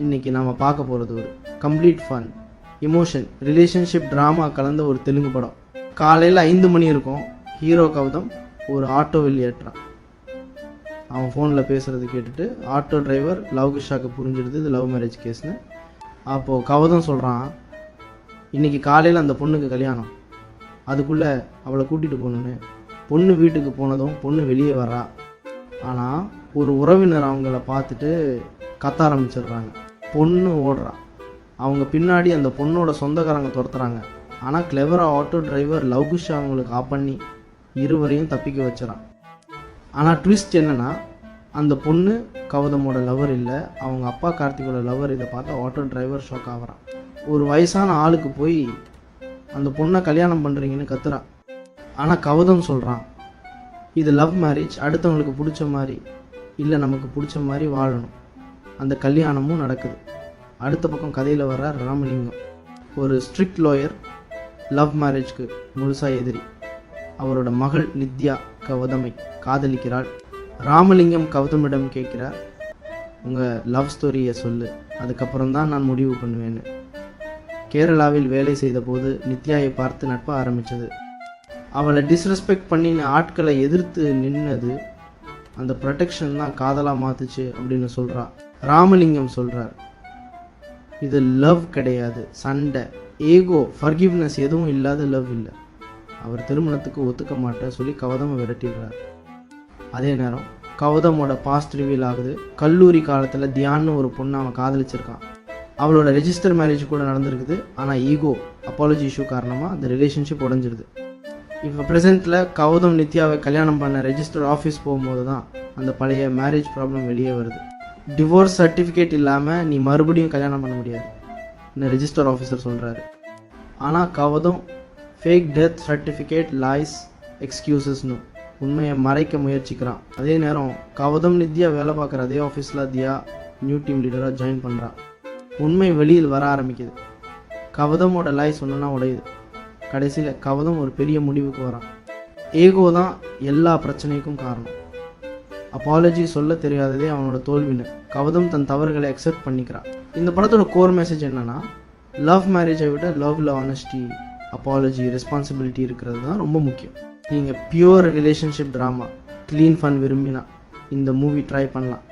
இன்றைக்கி நாம் பார்க்க போகிறது ஒரு complete fun emotion relationship drama கலந்த ஒரு தெலுங்கு படம். காலையில் 5 மணி இருக்கும். ஹீரோ கௌதம் ஒரு ஆட்டோவில் ஏற்றான். அவன் ஃபோனில் பேசுகிறது கேட்டுட்டு ஆட்டோ டிரைவர் லவ்குஷாக்கு புரிஞ்சிடுது இது லவ் மேரேஜ் கேஸ்னு. அப்போது கௌதம் சொல்கிறான், இன்றைக்கி காலையில் அந்த பொண்ணுக்கு கல்யாணம், அதுக்குள்ளே அவளை கூட்டிகிட்டு போகணுன்னு. பொண்ணு வீட்டுக்கு போனதும் பொண்ணு வெளியே வரா. ஆனால் ஒரு உறவினர் அவங்கள பார்த்துட்டு கத்த ஆரம்பிச்சிடுறாங்க. பொண்ணு ஓடுறா. அவங்க பின்னாடி அந்த பொண்ணோட சொந்தக்காரங்க துரத்துறாங்க. ஆனால் கிளெவராக ஆட்டோ டிரைவர் லவ்குஷா அவங்களுக்கு ஆஃப் பண்ணி இருவரையும் தப்பிக்க வச்சிடறான். ஆனால் ட்விஸ்ட் என்னென்னா, அந்த பொண்ணு கௌதமோட லவர் இல்லை, அவங்க அப்பா கார்த்திகோட லவர். இதை பார்த்து ஆட்டோ டிரைவர் ஷாக் ஆகிறான். ஒரு வயசான ஆளுக்கு போய் அந்த பொண்ணை கல்யாணம் பண்ணுறீங்கன்னு கத்துறான். ஆனால் கௌதம் சொல்கிறான், இது லவ் மேரேஜ், அடுத்தவங்களுக்கு பிடிச்ச மாதிரி இல்லை, நமக்கு பிடிச்ச மாதிரி வாழணும். அந்த கல்யாணமும் நடக்குது. அடுத்த பக்கம் கதையில் வர ராமலிங்கம் ஒரு ஸ்ட்ரிக்ட் லாயர், லவ் மேரேஜ்க்கு முழுசாக எதிரி. அவரோட மகள் நித்யா கௌதமை காதலிக்கிறாள். ராமலிங்கம் கௌதமிடம் கேட்கிறார், உங்கள் லவ் ஸ்டோரியை சொல்லு, அதுக்கப்புறம் தான் நான் முடிவு பண்ணுவேன்னு. கேரளாவில் வேலை செய்த போது நித்யாவை பார்த்து நட்ப ஆரம்பித்தது. அவளை டிஸ்ரெஸ்பெக்ட் பண்ணி ஆட்களை எதிர்த்து நின்னது அந்த ப்ரொடெக்ஷன் தான் காதலாக மாற்றுச்சு அப்படின்னு சொல்கிறா. ராமலிங்கம் சொல்கிறார், இது லவ் கிடையாது, சண்டை, ஏகோ, ஃபர்கிவ்னஸ் எதுவும் இல்லாத லவ் இல்லை. அவர் திருமணத்துக்கு ஒத்துக்க மாட்டேன் சொல்லி கௌதமை விரட்டிடுறார். அதே நேரம் கௌதமோட பாஸ்ட் ரிவீல் ஆகுது. கல்லூரி காலத்தில் தியான்னு ஒரு பொண்ணை அவன் காதலிச்சிருக்கான். அவளோட ரெஜிஸ்டர் மேரேஜ் கூட நடந்திருக்குது. ஆனால் ஈகோ அப்பாலஜி இஷ்யூ காரணமாக அந்த ரிலேஷன்ஷிப் உடஞ்சிருது. இப்போ ப்ரெசென்ட்டில் கௌதம் நித்யாவை கல்யாணம் பண்ண ரெஜிஸ்டர் ஆஃபீஸ் போகும்போது தான் அந்த பழைய மேரேஜ் ப்ராப்ளம் வெளியே வருது. டிவோர்ஸ் சர்டிஃபிகேட் இல்லாமல் நீ மறுபடியும் கல்யாணம் பண்ண முடியாது இன்னும் ரெஜிஸ்டர் ஆஃபீஸர் சொல்கிறாரு. ஆனால் கௌதம் ஃபேக் டெத் சர்டிஃபிகேட், லாய்ஸ், எக்ஸ்கியூசஸ்னு உண்மையை மறைக்க முயற்சிக்கிறான். அதே நேரம் கௌதம் நித்யா வேலை பார்க்குற அதே ஆஃபீஸில் தியா நியூ டீம் லீடராக ஜாயின் பண்ணுறான். உண்மை வெளியில் வர ஆரம்பிக்குது. கௌதமோட லாய்ஸ் ஒன்றுனா உடையுது. கடைசியில் கௌதம் ஒரு பெரிய முடிவுக்கு வரான். ஏகோ தான் எல்லா பிரச்சனைக்கும் காரணம். அப்பாலஜி சொல்ல தெரியாததே அவனோட தோல்வின்னு கௌதம் தன் தவறுகளை அக்செப்ட் பண்ணிக்கிறான். இந்த படத்தோட கோர் மெசேஜ் என்னென்னா, லவ் மேரேஜை விட லவ்வில் ஆனஸ்டி, அப்பாலஜி, ரெஸ்பான்சிபிலிட்டி இருக்கிறது தான் ரொம்ப முக்கியம். நீங்கள் pure relationship drama, clean fun விரும்பினா இந்த மூவி ட்ரை பண்ணலாம்.